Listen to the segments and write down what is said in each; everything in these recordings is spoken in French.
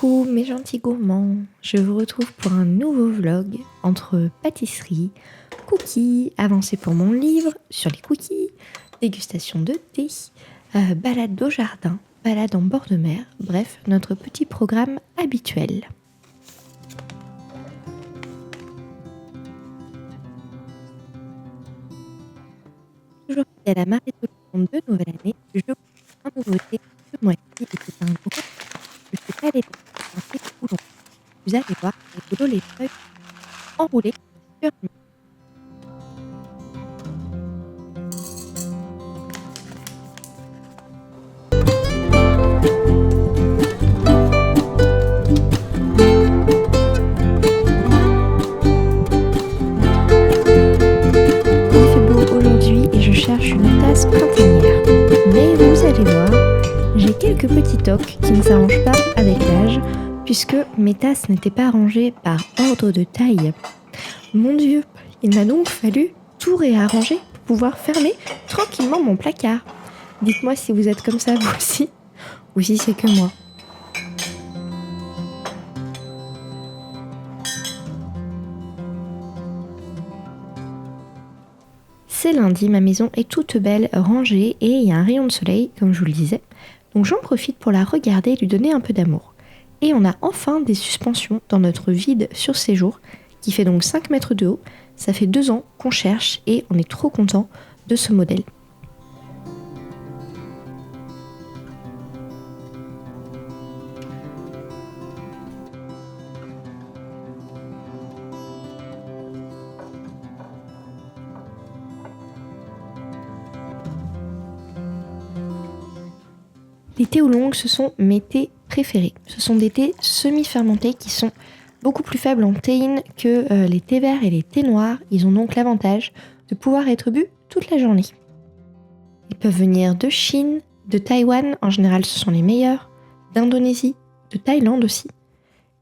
Coucou mes gentils gourmands, je vous retrouve pour un nouveau vlog entre pâtisserie, cookies, avancée pour mon livre sur les cookies, dégustation de thé, balade au jardin, balade en bord de mer, bref, notre petit programme habituel. Toujours à la marée de nouvelle année, je vous un nouveau thé ce mois-ci et c'est un gros. Je ne sais pas les un thé coulon. Vous allez voir, c'est rigolo les feuilles enroulées sur une. Il fait beau aujourd'hui et je cherche une tasse printanière. Mais vous allez voir, j'ai quelques petits tocs qui ne s'arrangent pas avec l'âge, puisque mes tasses n'étaient pas rangées par ordre de taille. Mon Dieu, il m'a donc fallu tout réarranger pour pouvoir fermer tranquillement mon placard. Dites-moi si vous êtes comme ça vous aussi, ou si c'est que moi. C'est lundi, ma maison est toute belle, rangée et il y a un rayon de soleil, comme je vous le disais. Donc j'en profite pour la regarder et lui donner un peu d'amour. Et on a enfin des suspensions dans notre vide sur séjour, qui fait donc 5 mètres de haut. Ça fait 2 ans qu'on cherche et on est trop content de ce modèle. Les thés oolong, ce sont mes thés préférés. Ce sont des thés semi-fermentés qui sont beaucoup plus faibles en théine que les thés verts et les thés noirs. Ils ont donc l'avantage de pouvoir être bu toute la journée. Ils peuvent venir de Chine, de Taïwan, en général ce sont les meilleurs, d'Indonésie, de Thaïlande aussi.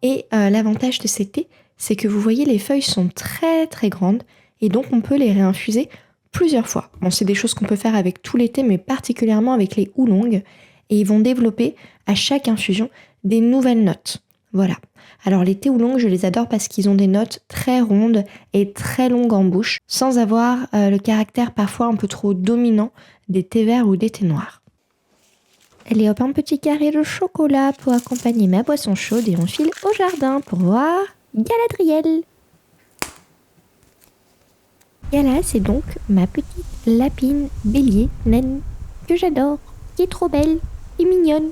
Et l'avantage de ces thés, c'est que vous voyez les feuilles sont très très grandes et donc on peut les réinfuser plusieurs fois. Bon, c'est des choses qu'on peut faire avec tous les thés, mais particulièrement avec les oolong. Et ils vont développer à chaque infusion des nouvelles notes. Voilà. Alors les thés oolong, je les adore parce qu'ils ont des notes très rondes et très longues en bouche, sans avoir le caractère parfois un peu trop dominant des thés verts ou des thés noirs. Allez hop, un petit carré de chocolat pour accompagner ma boisson chaude et on file au jardin pour voir Galadriel. Gala, c'est donc ma petite lapine bélier naine que j'adore, qui est trop belle. Et mignonne.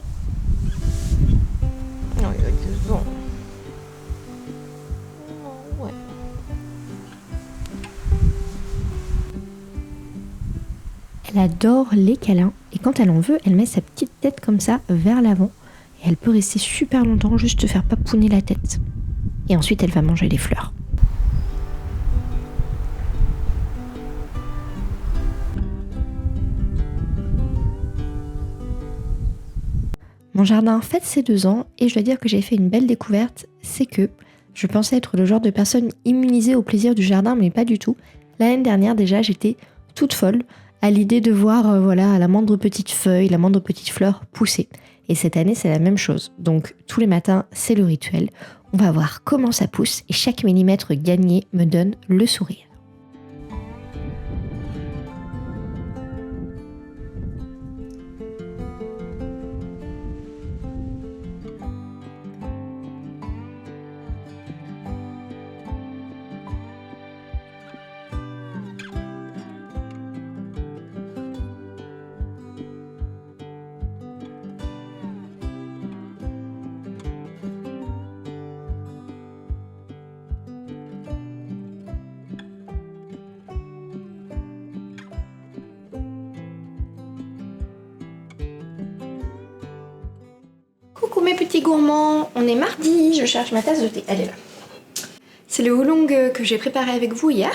Non, il a 2 ans. Oh, ouais. Elle adore les câlins et quand elle en veut, elle met sa petite tête comme ça vers l'avant et elle peut rester super longtemps juste se faire papouner la tête. Et ensuite, elle va manger les fleurs. Mon jardin fête ses 2 ans et je dois dire que j'ai fait une belle découverte, c'est que je pensais être le genre de personne immunisée au plaisir du jardin, mais pas du tout. L'année dernière déjà, j'étais toute folle à l'idée de voir la moindre petite feuille, la moindre petite fleur pousser. Et cette année, c'est la même chose. Donc tous les matins, c'est le rituel. On va voir comment ça pousse et chaque millimètre gagné me donne le sourire. Coucou mes petits gourmands, on est mardi, je cherche ma tasse de thé, elle est là. C'est le oolong que j'ai préparé avec vous hier.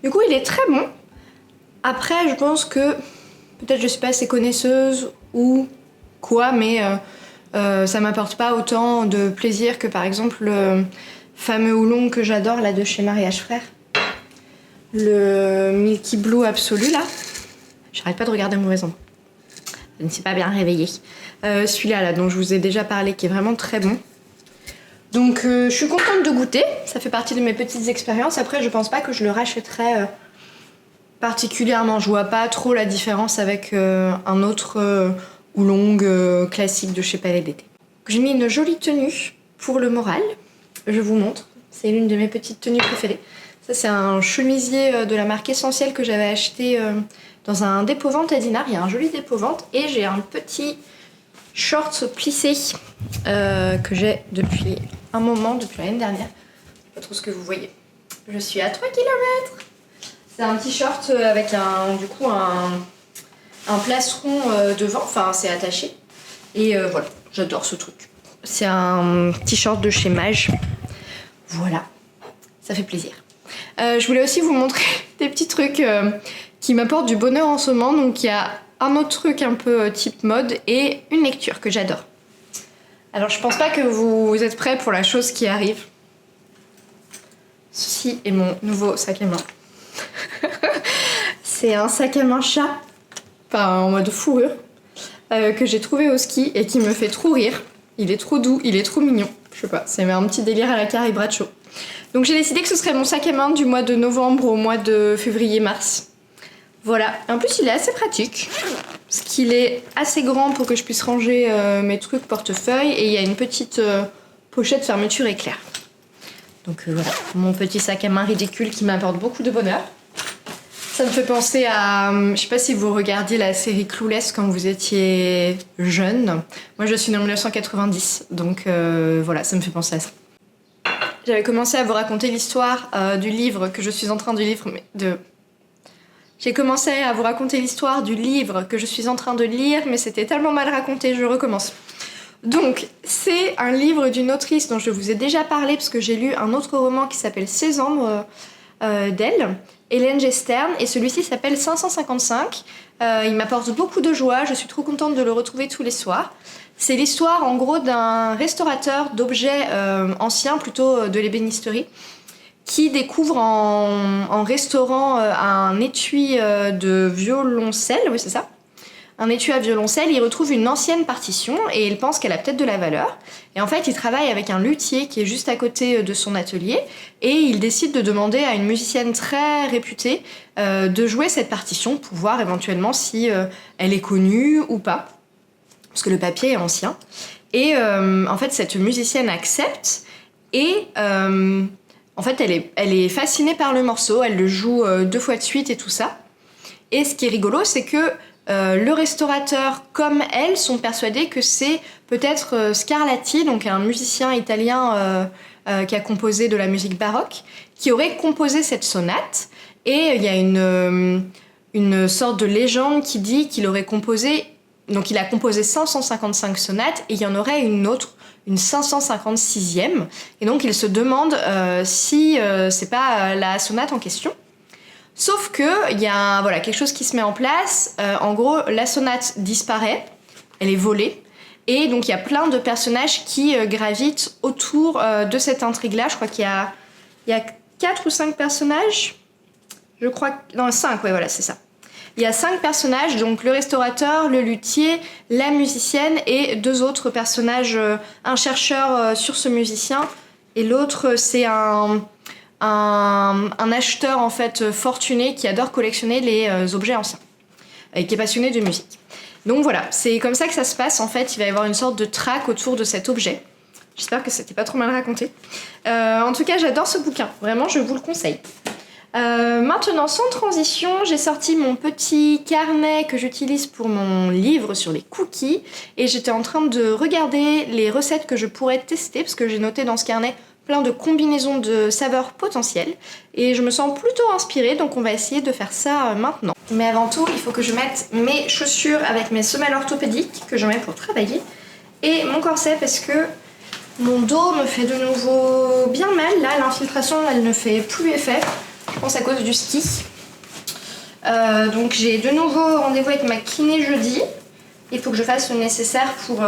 Du coup il est très bon. Après je pense que, peut-être je suis pas assez connaisseuse ou quoi, mais ça m'apporte pas autant de plaisir que par exemple le fameux oolong que j'adore là de chez Mariage Frères. Le Milky Blue absolu là. J'arrête pas de regarder mon mauvais endroit. je ne suis pas bien réveillée. Celui-là, là, dont je vous ai déjà parlé, qui est vraiment très bon. Donc je suis contente de goûter, ça fait partie de mes petites expériences. Après, je pense pas que je le rachèterai particulièrement. Je vois pas trop la différence avec un autre oolong classique de chez Palais d'été. J'ai mis une jolie tenue pour le moral, je vous montre. C'est l'une de mes petites tenues préférées. Ça, c'est un chemisier de la marque Essentiel que j'avais acheté dans un dépôt-vente à Dinard. Il y a un joli dépôt-vente et j'ai un petit shorts plissé que j'ai depuis un moment, depuis l'année dernière. Je sais pas trop ce que vous voyez. Je suis à 3 km. C'est un petit short avec un plastron devant, enfin c'est attaché. Et voilà, j'adore ce truc. C'est un petit short de chez Mage. Voilà, ça fait plaisir. Je voulais aussi vous montrer des petits trucs qui m'apportent du bonheur en ce moment. Donc il y a un autre truc un peu type mode et une lecture que j'adore. Alors je pense pas que vous êtes prêts pour la chose qui arrive. Ceci est mon nouveau sac à main. C'est un sac à main chat, enfin en mode fourrure, que j'ai trouvé au ski et qui me fait trop rire. Il est trop doux, il est trop mignon. Je sais pas, c'est un petit délire à la Carrie Bradshaw. Donc j'ai décidé que ce serait mon sac à main du mois de novembre au mois de février-mars. Voilà, en plus il est assez pratique, parce qu'il est assez grand pour que je puisse ranger mes trucs portefeuille, et il y a une petite pochette fermeture éclair. Donc voilà, mon petit sac à main ridicule qui m'apporte beaucoup de bonheur. Ça me fait penser à, je sais pas si vous regardiez la série Clueless quand vous étiez jeune. Moi je suis née en 1990, donc voilà, ça me fait penser à ça. J'avais commencé à vous raconter l'histoire du livre que je suis en train de lire, J'ai commencé à vous raconter l'histoire du livre que je suis en train de lire, mais c'était tellement mal raconté, je recommence. Donc, c'est un livre d'une autrice dont je vous ai déjà parlé, parce que j'ai lu un autre roman qui s'appelle 16 ans d'elle, Hélène G. Stern, et celui-ci s'appelle 555. Il m'apporte beaucoup de joie, je suis trop contente de le retrouver tous les soirs. C'est l'histoire en gros d'un restaurateur d'objets anciens, plutôt de l'ébénisterie, qui découvre en restaurant un étui de violoncelle, oui c'est ça, un étui à violoncelle, il retrouve une ancienne partition et il pense qu'elle a peut-être de la valeur. Et en fait, il travaille avec un luthier qui est juste à côté de son atelier et il décide de demander à une musicienne très réputée de jouer cette partition pour voir éventuellement si elle est connue ou pas, parce que le papier est ancien. Et en fait, cette musicienne accepte et en fait, elle est fascinée par le morceau, elle le joue 2 fois de suite et tout ça. Et ce qui est rigolo, c'est que le restaurateur, comme elle, sont persuadés que c'est peut-être Scarlatti, donc un musicien italien qui a composé de la musique baroque, qui aurait composé cette sonate. Et il y a une sorte de légende qui dit qu'il aurait composé... Donc il a composé 555 sonates et il y en aurait une autre, une 556e. Et donc il se demande si c'est pas la sonate en question. Sauf que il y a voilà, quelque chose qui se met en place. En gros, la sonate disparaît, elle est volée. Et donc il y a plein de personnages qui gravitent autour de cette intrigue-là. Je crois qu'il y a 4 ou 5 personnages. Je crois... Non, 5, ouais, voilà, c'est ça. Il y a 5 personnages, donc le restaurateur, le luthier, la musicienne et 2 autres personnages. Un chercheur sur ce musicien et l'autre, c'est un acheteur en fait fortuné qui adore collectionner les objets anciens et qui est passionné de musique. Donc voilà, c'est comme ça que ça se passe en fait. Il va y avoir une sorte de traque autour de cet objet. J'espère que c'était pas trop mal raconté. En tout cas, j'adore ce bouquin. Vraiment, je vous le conseille. Maintenant, sans transition, j'ai sorti mon petit carnet que j'utilise pour mon livre sur les cookies et j'étais en train de regarder les recettes que je pourrais tester parce que j'ai noté dans ce carnet plein de combinaisons de saveurs potentielles et je me sens plutôt inspirée, donc on va essayer de faire ça maintenant. Mais avant tout, il faut que je mette mes chaussures avec mes semelles orthopédiques que je mets pour travailler et mon corset parce que mon dos me fait de nouveau bien mal. Là, l'infiltration, elle ne fait plus effet. Je pense à cause du ski. Donc j'ai de nouveau rendez-vous avec ma kiné jeudi. Il faut que je fasse le nécessaire pour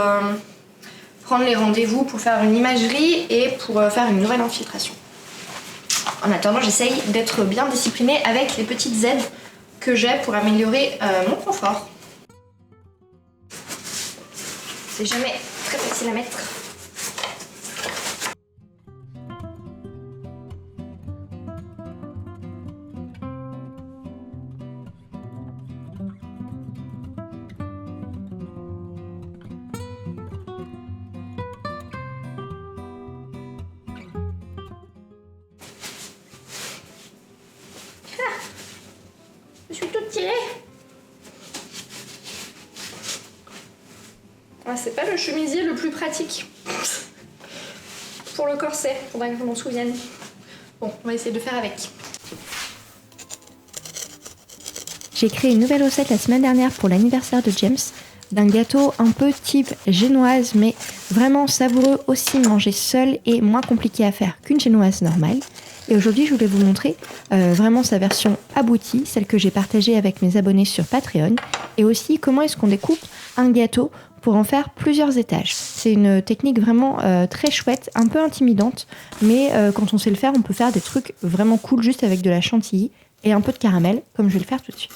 prendre les rendez-vous pour faire une imagerie et pour faire une nouvelle infiltration. En attendant, j'essaye d'être bien disciplinée avec les petites aides que j'ai pour améliorer mon confort. c'est jamais très facile à mettre. Je suis toute tirée. Ah, c'est pas le chemisier le plus pratique pour le corset, faudrait que je m'en souvienne. Bon, on va essayer de faire avec. J'ai créé une nouvelle recette la semaine dernière pour l'anniversaire de James, d'un gâteau un peu type génoise, mais vraiment savoureux aussi, mangé seul et moins compliqué à faire qu'une génoise normale. Et aujourd'hui, je voulais vous montrer vraiment sa version aboutie, celle que j'ai partagée avec mes abonnés sur Patreon, et aussi comment est-ce qu'on découpe un gâteau pour en faire plusieurs étages. C'est une technique vraiment très chouette, un peu intimidante, mais quand on sait le faire, on peut faire des trucs vraiment cool juste avec de la chantilly et un peu de caramel, comme je vais le faire tout de suite.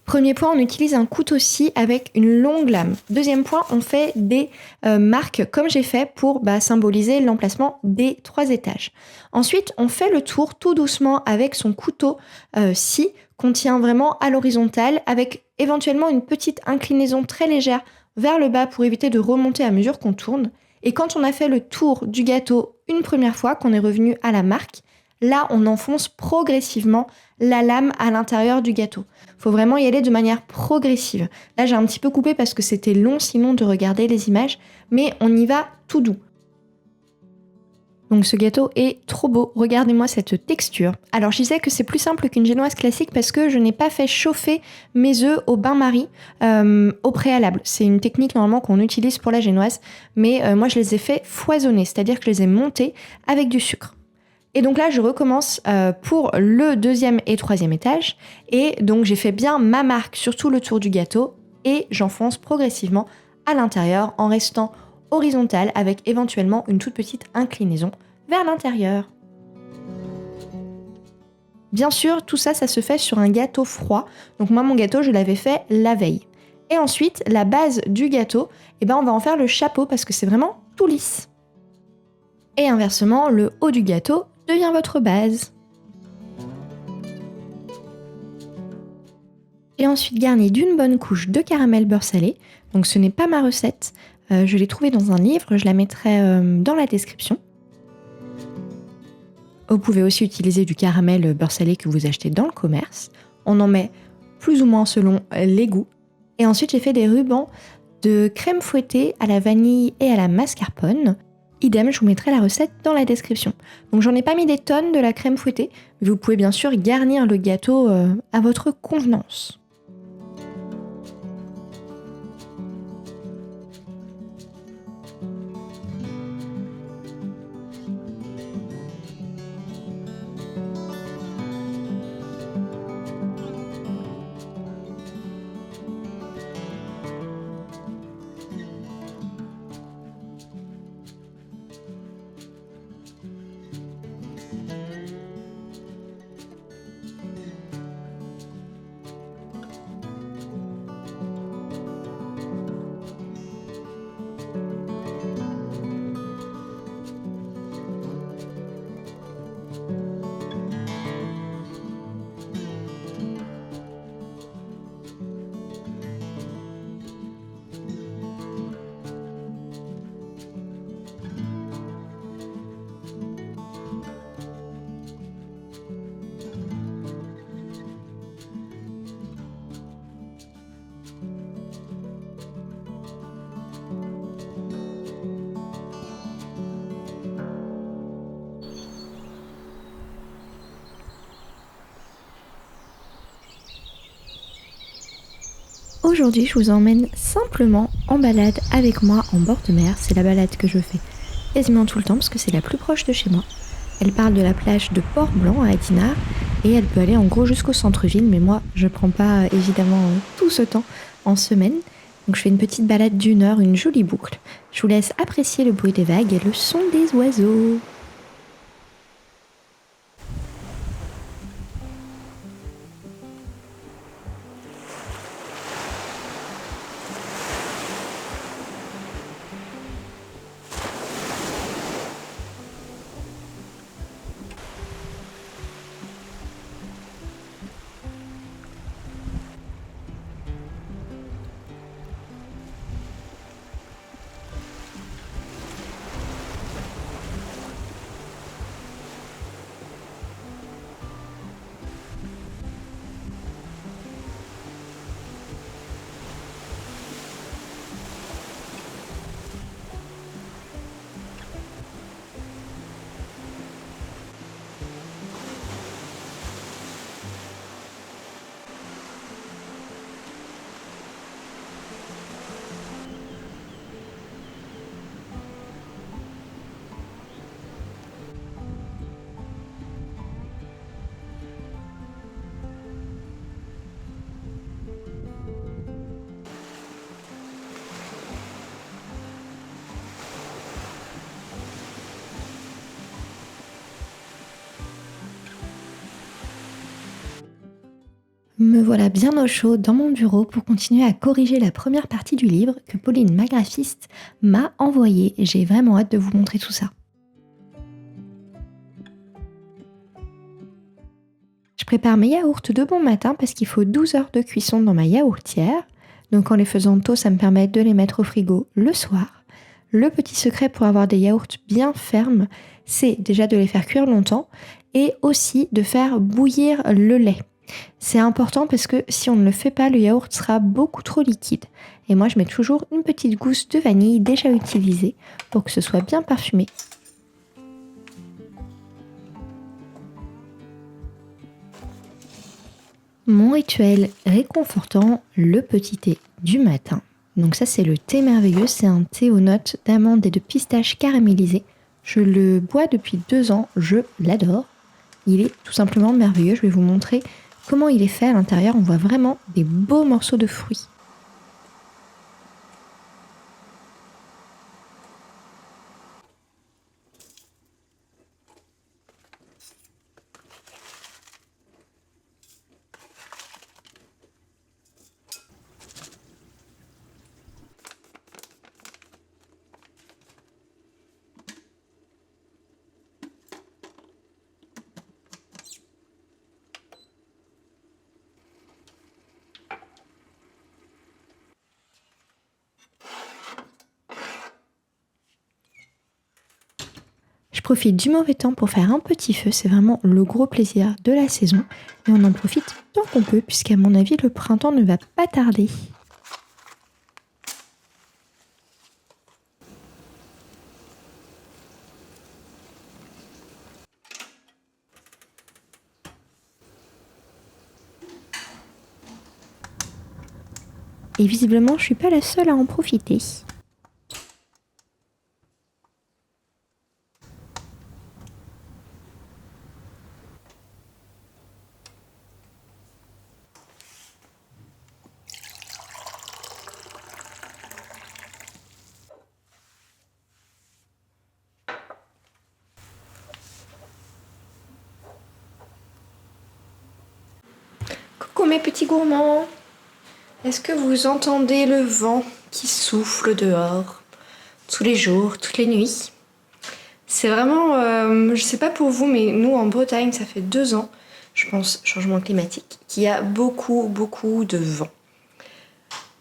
Premier point, on utilise un couteau-scie avec une longue lame. Deuxième point, on fait des marques comme j'ai fait pour symboliser l'emplacement des 3 étages. Ensuite, on fait le tour tout doucement avec son couteau-scie qu'on tient vraiment à l'horizontale avec éventuellement une petite inclinaison très légère vers le bas pour éviter de remonter à mesure qu'on tourne. Et quand on a fait le tour du gâteau une première fois, qu'on est revenu à la marque, là, on enfonce progressivement la lame à l'intérieur du gâteau. Il faut vraiment y aller de manière progressive. Là, j'ai un petit peu coupé parce que c'était long sinon de regarder les images, mais on y va tout doux. Donc ce gâteau est trop beau, regardez-moi cette texture. Alors je disais que c'est plus simple qu'une génoise classique parce que je n'ai pas fait chauffer mes œufs au bain-marie au préalable. C'est une technique normalement qu'on utilise pour la génoise, mais moi je les ai fait foisonner, c'est-à-dire que je les ai montés avec du sucre. Et donc là, je recommence pour le 2e et 3e étage. Et donc, j'ai fait bien ma marque sur tout le tour du gâteau et j'enfonce progressivement à l'intérieur en restant horizontale avec éventuellement une toute petite inclinaison vers l'intérieur. Bien sûr, tout ça, ça se fait sur un gâteau froid. Donc moi, mon gâteau, je l'avais fait la veille. Et ensuite, la base du gâteau, on va en faire le chapeau parce que c'est vraiment tout lisse. Et inversement, le haut du gâteau devient votre base. Et ensuite garni d'une bonne couche de caramel beurre salé. Donc ce n'est pas ma recette, je l'ai trouvée dans un livre, je la mettrai dans la description. Vous pouvez aussi utiliser du caramel beurre salé que vous achetez dans le commerce. On en met plus ou moins selon les goûts. Et ensuite j'ai fait des rubans de crème fouettée à la vanille et à la mascarpone. Idem, je vous mettrai la recette dans la description. Donc j'en ai pas mis des tonnes de la crème fouettée, mais vous pouvez bien sûr garnir le gâteau à votre convenance. Aujourd'hui, je vous emmène simplement en balade avec moi en bord de mer. C'est la balade que je fais quasiment tout le temps parce que c'est la plus proche de chez moi. Elle parle de la plage de Port-Blanc à Dinard et elle peut aller en gros jusqu'au centre-ville, mais moi je prends pas évidemment tout ce temps en semaine. Donc je fais une petite balade d'1 heure, une jolie boucle. Je vous laisse apprécier le bruit des vagues et le son des oiseaux. Me voilà bien au chaud dans mon bureau pour continuer à corriger la première partie du livre que Pauline, ma graphiste, m'a envoyé. J'ai vraiment hâte de vous montrer tout ça. Je prépare mes yaourts de bon matin parce qu'il faut 12 heures de cuisson dans ma yaourtière. Donc en les faisant tôt, ça me permet de les mettre au frigo le soir. Le petit secret pour avoir des yaourts bien fermes, c'est déjà de les faire cuire longtemps et aussi de faire bouillir le lait. C'est important parce que si on ne le fait pas, le yaourt sera beaucoup trop liquide. Et moi, je mets toujours une petite gousse de vanille déjà utilisée pour que ce soit bien parfumé. Mon rituel réconfortant, le petit thé du matin. Donc ça, c'est le thé merveilleux. C'est un thé aux notes d'amandes et de pistaches caramélisées. Je le bois depuis 2 ans. Je l'adore. Il est tout simplement merveilleux. Je vais vous montrer comment il est fait à l'intérieur. On voit vraiment des beaux morceaux de fruits. Je profite du mauvais temps pour faire un petit feu, c'est vraiment le gros plaisir de la saison. Et on en profite tant qu'on peut, puisqu'à mon avis, le printemps ne va pas tarder. Et visiblement, je suis pas la seule à en profiter. Coucou mes petits gourmands! Est-ce que vous entendez le vent qui souffle dehors, tous les jours, toutes les nuits? C'est vraiment, je sais pas pour vous, mais nous en Bretagne, ça fait 2 ans, je pense, changement climatique, qu'il y a beaucoup de vent.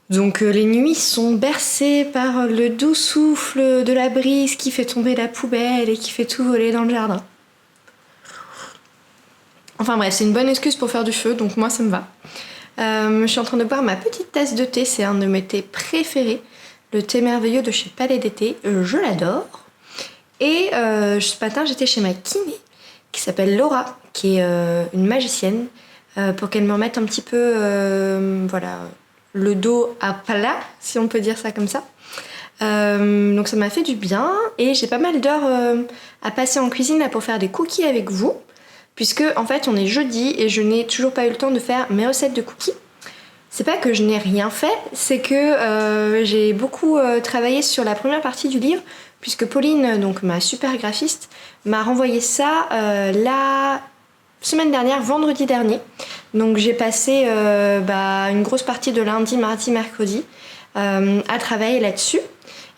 Donc les nuits sont bercées par le doux souffle de la brise qui fait tomber la poubelle et qui fait tout voler dans le jardin. Enfin bref, c'est une bonne excuse pour faire du feu, donc moi ça me va. Je suis en train de boire ma petite tasse de thé, c'est un de mes thés préférés, le thé merveilleux de chez Palais d'été, je l'adore. Et ce matin j'étais chez ma kiné, qui s'appelle Laura, qui est une magicienne, pour qu'elle me remette un petit peu le dos à plat, si on peut dire ça comme ça. Donc ça m'a fait du bien, et j'ai pas mal d'heures à passer en cuisine là, pour faire des cookies avec vous. Puisque en fait on est jeudi et je n'ai toujours pas eu le temps de faire mes recettes de cookies. C'est pas que je n'ai rien fait, c'est que j'ai beaucoup travaillé sur la première partie du livre, puisque Pauline, donc ma super graphiste, m'a renvoyé ça la semaine dernière, vendredi dernier. Donc j'ai passé une grosse partie de lundi, mardi, mercredi à travailler là-dessus.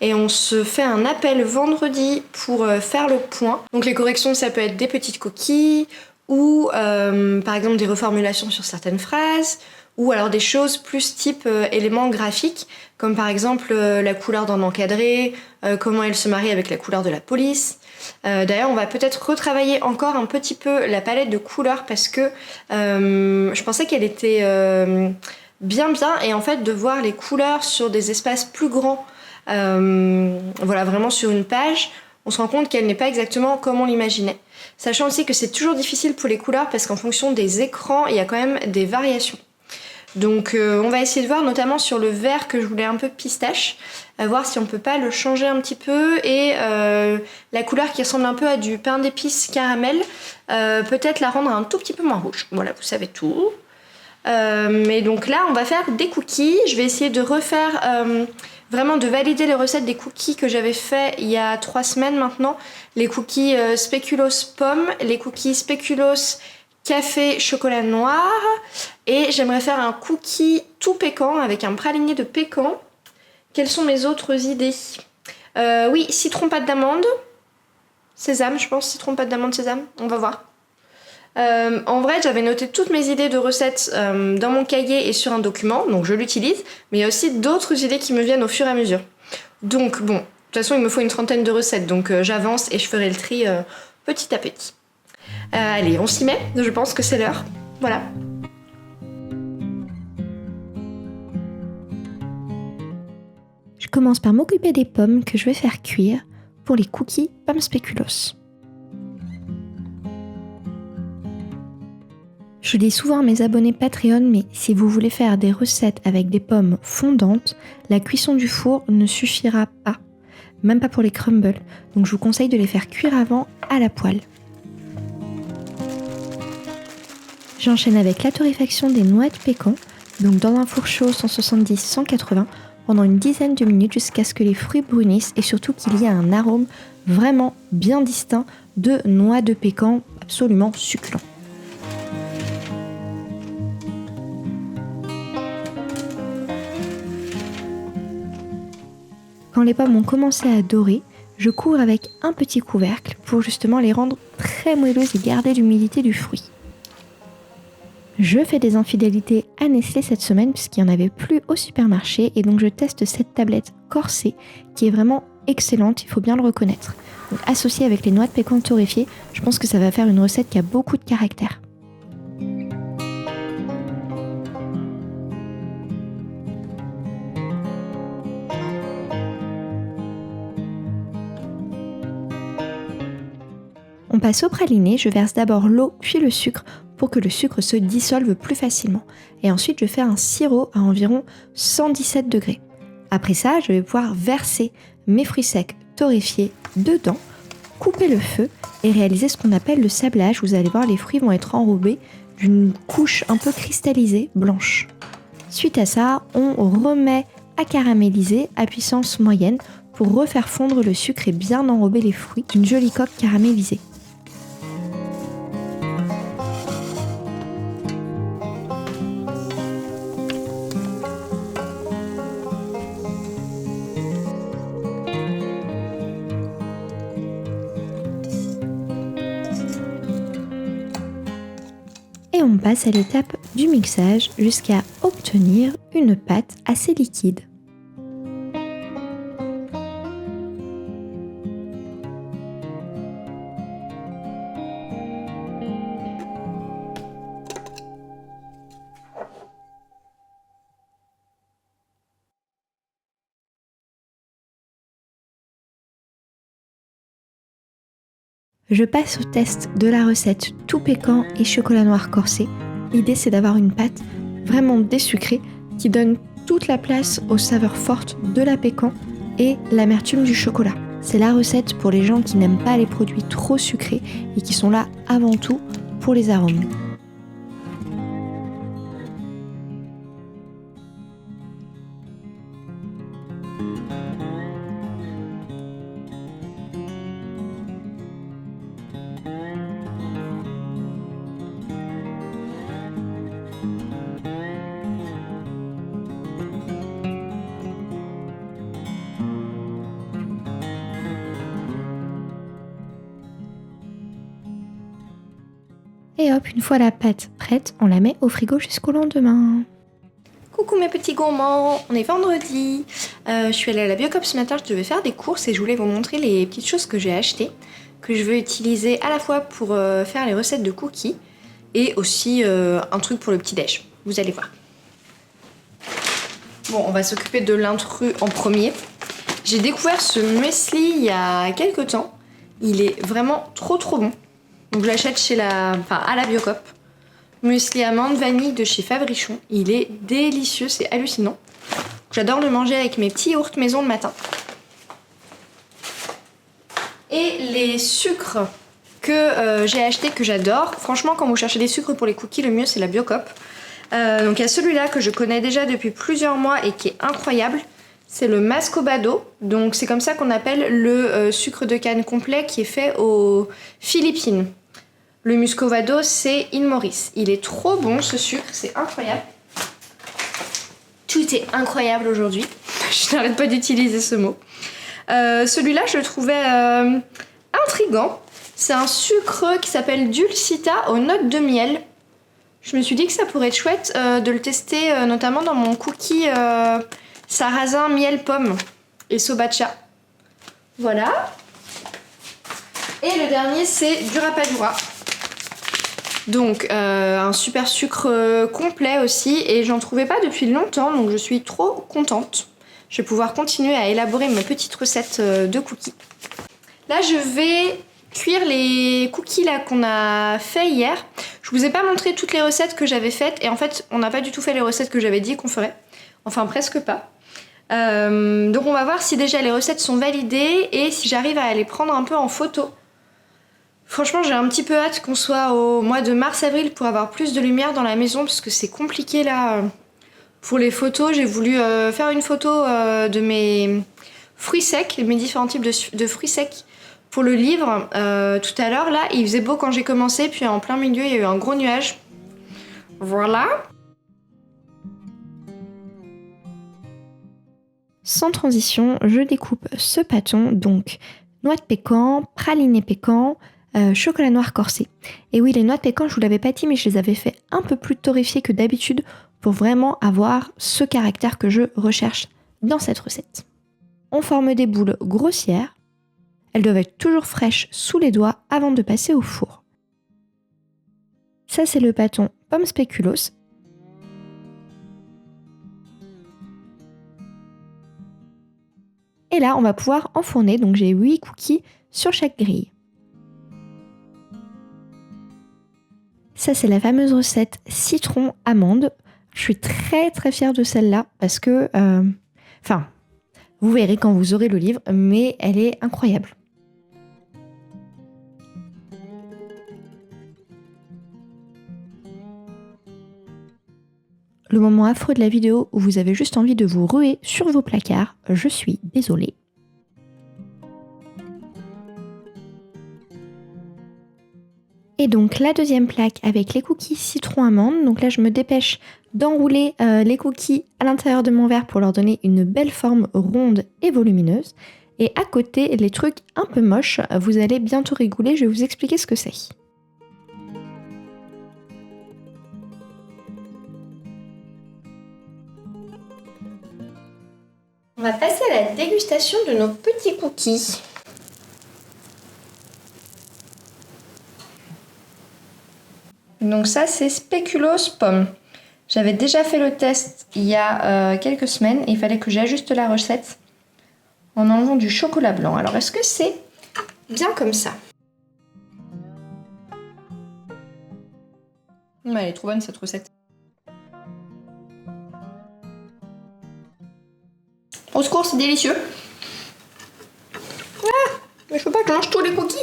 Et on se fait un appel vendredi pour faire le point. Donc les corrections, ça peut être des petites coquilles, ou par exemple des reformulations sur certaines phrases, ou alors des choses plus type éléments graphiques, comme par exemple la couleur d'un encadré, comment elle se marie avec la couleur de la police. D'ailleurs, on va peut-être retravailler encore un petit peu la palette de couleurs, parce que je pensais qu'elle était bien, et en fait de voir les couleurs sur des espaces plus grands, vraiment sur une page, on se rend compte qu'elle n'est pas exactement comme on l'imaginait. Sachant aussi que c'est toujours difficile pour les couleurs parce qu'en fonction des écrans, il y a quand même des variations. Donc on va essayer de voir, notamment sur le vert que je voulais un peu pistache, voir si on peut pas le changer un petit peu, et la couleur qui ressemble un peu à du pain d'épices caramel, peut-être la rendre un tout petit peu moins rouge. Voilà, vous savez tout. Et donc là on va faire des cookies. Je vais essayer de refaire vraiment de valider les recettes des cookies que j'avais fait il y a 3 semaines maintenant. Les cookies spéculoos pomme, les cookies spéculoos café chocolat noir. Et j'aimerais faire un cookie tout pécan avec un praliné de pécan. Quelles sont mes autres idées? Oui, citron pâte d'amande. Sésame, je pense. Citron pâte d'amande sésame. On va voir. En vrai, j'avais noté toutes mes idées de recettes dans mon cahier et sur un document, donc je l'utilise, mais il y a aussi d'autres idées qui me viennent au fur et à mesure. Donc bon, de toute façon il me faut une 30aine de recettes, donc j'avance et je ferai le tri petit à petit. Allez, on s'y met, je pense que c'est l'heure. Voilà. Je commence par m'occuper des pommes que je vais faire cuire pour les cookies pommes spéculoos. Je dis souvent à mes abonnés Patreon, mais si vous voulez faire des recettes avec des pommes fondantes, la cuisson du four ne suffira pas, même pas pour les crumbles, donc je vous conseille de les faire cuire avant à la poêle. J'enchaîne avec la torréfaction des noix de pécan, donc dans un four chaud 170-180, pendant une dizaine de minutes jusqu'à ce que les fruits brunissent et surtout qu'il y ait un arôme vraiment bien distinct de noix de pécan absolument succulent. Quand les pommes ont commencé à dorer, je couvre avec un petit couvercle pour justement les rendre très moelleuses et garder l'humidité du fruit. Je fais des infidélités à Nestlé cette semaine puisqu'il n'y en avait plus au supermarché et donc je teste cette tablette corsée qui est vraiment excellente, il faut bien le reconnaître. Donc associée avec les noix de pécan torréfiées, je pense que ça va faire une recette qui a beaucoup de caractère. On passe au praliné, je verse d'abord l'eau puis le sucre pour que le sucre se dissolve plus facilement. Et ensuite je fais un sirop à environ 117 degrés. Après ça, je vais pouvoir verser mes fruits secs torréfiés dedans, couper le feu et réaliser ce qu'on appelle le sablage. Vous allez voir, les fruits vont être enrobés d'une couche un peu cristallisée blanche. Suite à ça, on remet à caraméliser à puissance moyenne pour refaire fondre le sucre et bien enrober les fruits d'une jolie coque caramélisée. Et on passe à l'étape du mixage jusqu'à obtenir une pâte assez liquide. Je passe au test de la recette tout pécan et chocolat noir corsé. L'idée c'est d'avoir une pâte vraiment désucrée qui donne toute la place aux saveurs fortes de la pécan et l'amertume du chocolat. C'est la recette pour les gens qui n'aiment pas les produits trop sucrés et qui sont là avant tout pour les arômes. Et hop, une fois la pâte prête, on la met au frigo jusqu'au lendemain. Coucou mes petits gourmands, on est vendredi. Je suis allée à la Biocop ce matin, je devais faire des courses et je voulais vous montrer les petites choses que j'ai achetées, que je veux utiliser à la fois pour faire les recettes de cookies et aussi un truc pour le petit-déj. Vous allez voir. Bon, on va s'occuper de l'intrus en premier. J'ai découvert ce muesli il y a quelques temps. Il est vraiment trop bon. Donc je l'achète à la Biocop. Muesli amande vanille de chez Fabrichon. Il est délicieux, c'est hallucinant. J'adore le manger avec mes petits yaourts maison le matin. Et les sucres que j'ai achetés, que j'adore. Franchement, quand vous cherchez des sucres pour les cookies, le mieux c'est la Biocop. Donc il y a celui-là que je connais déjà depuis plusieurs mois et qui est incroyable. C'est le Mascobado. Donc c'est comme ça qu'on appelle le sucre de canne complet qui est fait aux Philippines. Le Muscovado, c'est Il Maurice. Il est trop bon ce sucre, c'est incroyable. Tout est incroyable aujourd'hui. Je n'arrête pas d'utiliser ce mot. Celui-là, je le trouvais intriguant. C'est un sucre qui s'appelle Dulcita aux notes de miel. Je me suis dit que ça pourrait être chouette de le tester, notamment dans mon cookie sarrasin miel pomme et sobacha. Voilà. Et le dernier, c'est du Rapadura. Donc un super sucre complet aussi, et j'en trouvais pas depuis longtemps, donc je suis trop contente. Je vais pouvoir continuer à élaborer ma petite recette de cookies. Là, je vais cuire les cookies là qu'on a fait hier. Je vous ai pas montré toutes les recettes que j'avais faites, et en fait, on n'a pas du tout fait les recettes que j'avais dit qu'on ferait. Enfin, presque pas. Donc on va voir si déjà les recettes sont validées et si j'arrive à les prendre un peu en photo. Franchement, j'ai un petit peu hâte qu'on soit au mois de mars-avril pour avoir plus de lumière dans la maison, parce que c'est compliqué là. Pour les photos, j'ai voulu faire une photo de mes fruits secs, mes différents types de fruits secs pour le livre. Tout à l'heure, là, il faisait beau quand j'ai commencé, puis en plein milieu, il y a eu un gros nuage. Voilà. Sans transition, je découpe ce pâton, donc noix de pécan, praliné pécan, chocolat noir corsé. Et oui, les noix de pécan, je vous l'avais pas dit, mais je les avais fait un peu plus torréfiées que d'habitude pour vraiment avoir ce caractère que je recherche dans cette recette. On forme des boules grossières. Elles doivent être toujours fraîches sous les doigts avant de passer au four. Ça, c'est le pâton pomme spéculoos. Et là, on va pouvoir enfourner, donc j'ai 8 cookies sur chaque grille. Ça, c'est la fameuse recette citron-amande. Je suis très très fière de celle-là parce que... vous verrez quand vous aurez le livre, mais elle est incroyable. Le moment affreux de la vidéo où vous avez juste envie de vous ruer sur vos placards, je suis désolée. Et donc la deuxième plaque avec les cookies citron-amande. Donc là, je me dépêche d'enrouler les cookies à l'intérieur de mon verre pour leur donner une belle forme ronde et volumineuse. Et à côté, les trucs un peu moches, vous allez bientôt rigoler, je vais vous expliquer ce que c'est. On va passer à la dégustation de nos petits cookies. Donc ça, c'est spéculoos pomme. J'avais déjà fait le test il y a quelques semaines et il fallait que j'ajuste la recette en enlevant du chocolat blanc. Alors, est-ce que c'est bien comme ça? Elle est trop bonne cette recette. Au secours, c'est délicieux. Ah, mais je peux pas que je mange tous les cookies.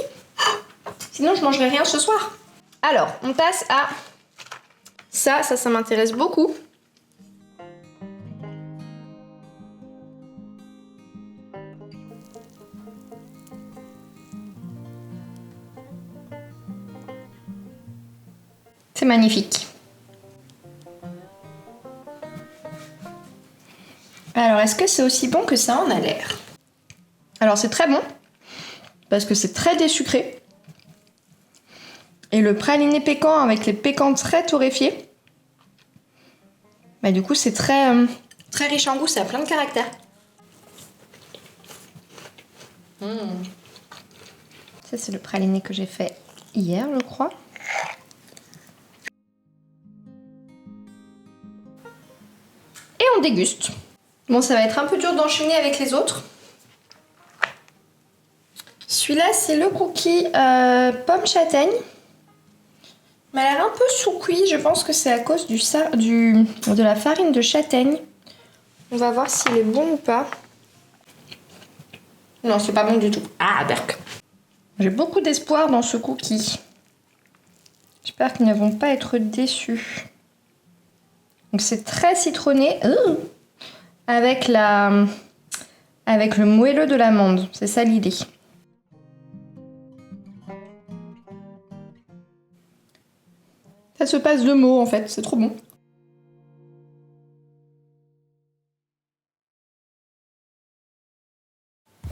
Sinon, je mangerai rien ce soir. Alors, on passe à ça m'intéresse beaucoup. C'est magnifique. Alors, est-ce que c'est aussi bon que ça en a l'air? Alors, c'est très bon, parce que c'est très désucré. Et le praliné pécan avec les pécans très torréfiés, bah du coup, c'est très, très riche en goût, ça a plein de caractère. Ça, c'est le praliné que j'ai fait hier, je crois. Et on déguste. Bon, ça va être un peu dur d'enchaîner avec les autres. Celui-là, c'est le cookie pomme châtaigne. Il a l'air un peu sous-cuit. Je pense que c'est à cause de la farine de châtaigne. On va voir s'il est bon ou pas. Non, c'est pas bon du tout. Ah, berk. J'ai beaucoup d'espoir dans ce cookie. J'espère qu'ils ne vont pas être déçus. Donc c'est très citronné. Avec le moelleux de l'amande. C'est ça l'idée. Ça se passe de mots en fait, c'est trop bon.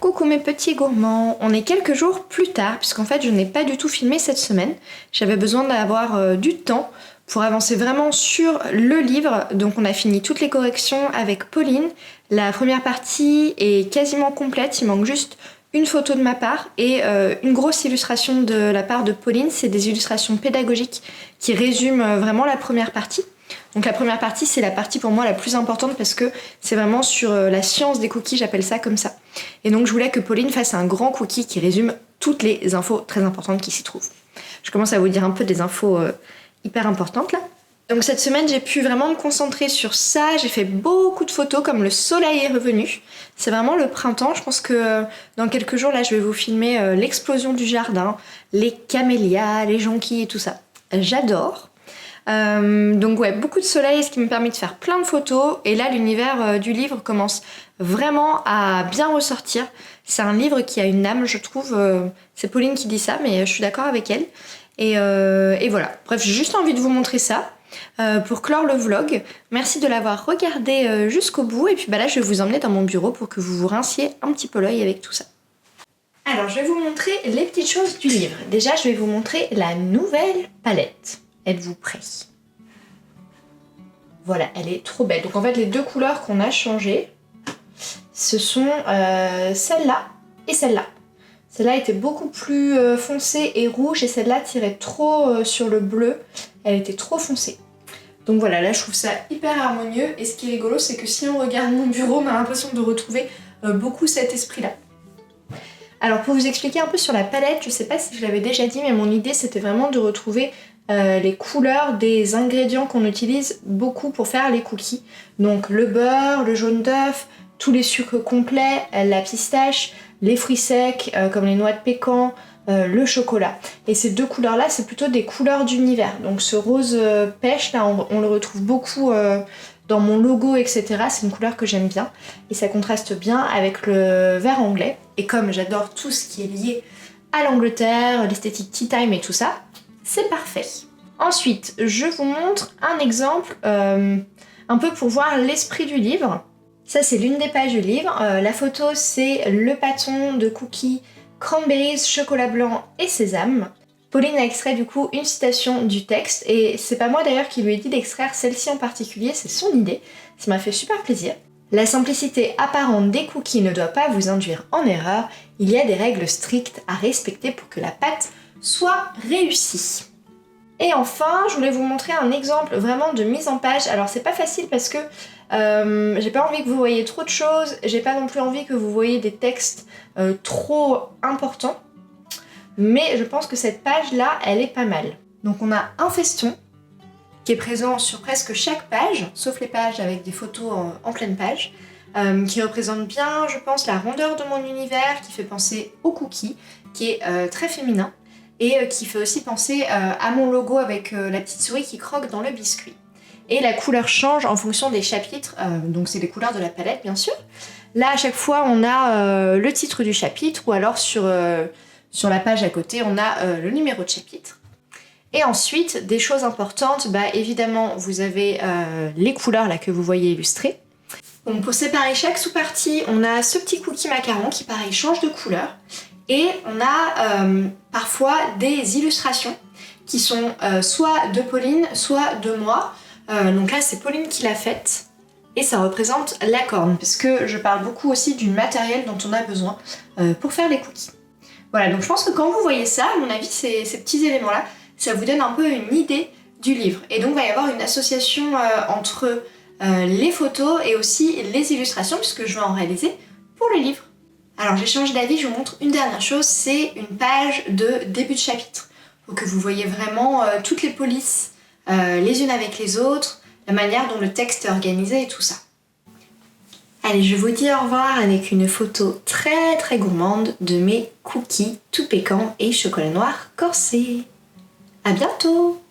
Coucou mes petits gourmands, on est quelques jours plus tard puisqu'en fait je n'ai pas du tout filmé cette semaine. J'avais besoin d'avoir du temps pour avancer vraiment sur le livre. Donc on a fini toutes les corrections avec Pauline. La première partie est quasiment complète, il manque juste une photo de ma part et une grosse illustration de la part de Pauline. C'est des illustrations pédagogiques qui résument vraiment la première partie. Donc la première partie, c'est la partie pour moi la plus importante parce que c'est vraiment sur la science des cookies, j'appelle ça comme ça. Et donc je voulais que Pauline fasse un grand cookie qui résume toutes les infos très importantes qui s'y trouvent. Je commence à vous dire un peu des infos hyper importantes là. Donc cette semaine, j'ai pu vraiment me concentrer sur ça. J'ai fait beaucoup de photos comme le soleil est revenu. C'est vraiment le printemps. Je pense que dans quelques jours, là, je vais vous filmer l'explosion du jardin, les camélias, les jonquilles et tout ça. J'adore. Donc ouais, beaucoup de soleil, ce qui me permet de faire plein de photos. Et là, l'univers du livre commence vraiment à bien ressortir. C'est un livre qui a une âme, je trouve. C'est Pauline qui dit ça, mais je suis d'accord avec elle. Et voilà. Bref, j'ai juste envie de vous montrer ça pour clore le vlog. Merci de l'avoir regardé jusqu'au bout. Et puis bah là, je vais vous emmener dans mon bureau pour que vous vous rinciez un petit peu l'œil avec tout ça. Alors, je vais vous montrer les petites choses du livre. Déjà, je vais vous montrer la nouvelle palette. Êtes-vous prêts? Voilà, elle est trop belle. Donc en fait, les deux couleurs qu'on a changées, ce sont celle-là et celle-là. Celle-là était beaucoup plus foncée et rouge et celle-là tirait trop sur le bleu. Elle était trop foncée. Donc voilà, là je trouve ça hyper harmonieux. Et ce qui est rigolo, c'est que si on regarde mon bureau, on a l'impression de retrouver beaucoup cet esprit-là. Alors pour vous expliquer un peu sur la palette, je sais pas si je l'avais déjà dit, mais mon idée c'était vraiment de retrouver les couleurs des ingrédients qu'on utilise beaucoup pour faire les cookies. Donc le beurre, le jaune d'œuf, tous les sucres complets, la pistache, les fruits secs comme les noix de pécan, le chocolat. Et ces deux couleurs-là, c'est plutôt des couleurs d'univers. Donc ce rose pêche, là, on le retrouve beaucoup dans mon logo, etc. C'est une couleur que j'aime bien. Et ça contraste bien avec le vert anglais. Et comme j'adore tout ce qui est lié à l'Angleterre, l'esthétique tea time et tout ça, c'est parfait. Ensuite, je vous montre un exemple un peu pour voir l'esprit du livre. Ça, c'est l'une des pages du livre. La photo, c'est le bâton de cookies cranberries, chocolat blanc et sésame. Pauline a extrait du coup une citation du texte et c'est pas moi d'ailleurs qui lui ai dit d'extraire celle-ci en particulier, c'est son idée. Ça m'a fait super plaisir. La simplicité apparente des cookies ne doit pas vous induire en erreur. Il y a des règles strictes à respecter pour que la pâte soit réussie. Et enfin, je voulais vous montrer un exemple vraiment de mise en page. Alors c'est pas facile parce que j'ai pas envie que vous voyez trop de choses, j'ai pas non plus envie que vous voyez des textes trop importants, mais je pense que cette page-là, elle est pas mal. Donc on a un feston qui est présent sur presque chaque page, sauf les pages avec des photos en pleine page, qui représente bien, je pense, la rondeur de mon univers, qui fait penser au cookie, qui est très féminin, et qui fait aussi penser à mon logo avec la petite souris qui croque dans le biscuit. Et la couleur change en fonction des chapitres, donc c'est les couleurs de la palette bien sûr. Là à chaque fois on a le titre du chapitre ou alors sur la page à côté on a le numéro de chapitre. Et ensuite des choses importantes, bah évidemment vous avez les couleurs là que vous voyez illustrées. Donc pour séparer chaque sous-partie on a ce petit cookie macaron qui pareil change de couleur. Et on a parfois des illustrations qui sont soit de Pauline soit de moi. Donc là c'est Pauline qui l'a faite et ça représente la corne parce que je parle beaucoup aussi du matériel dont on a besoin pour faire les cookies. Voilà, donc je pense que quand vous voyez ça, à mon avis ces petits éléments là, ça vous donne un peu une idée du livre. Et donc il va y avoir une association entre les photos et aussi les illustrations puisque je vais en réaliser pour le livre. Alors j'ai changé d'avis, je vous montre une dernière chose, c'est une page de début de chapitre pour que vous voyez vraiment toutes les polices les unes avec les autres, la manière dont le texte est organisé et tout ça. Allez, je vous dis au revoir avec une photo très très gourmande de mes cookies tout pécan et chocolat noir corsé. À bientôt!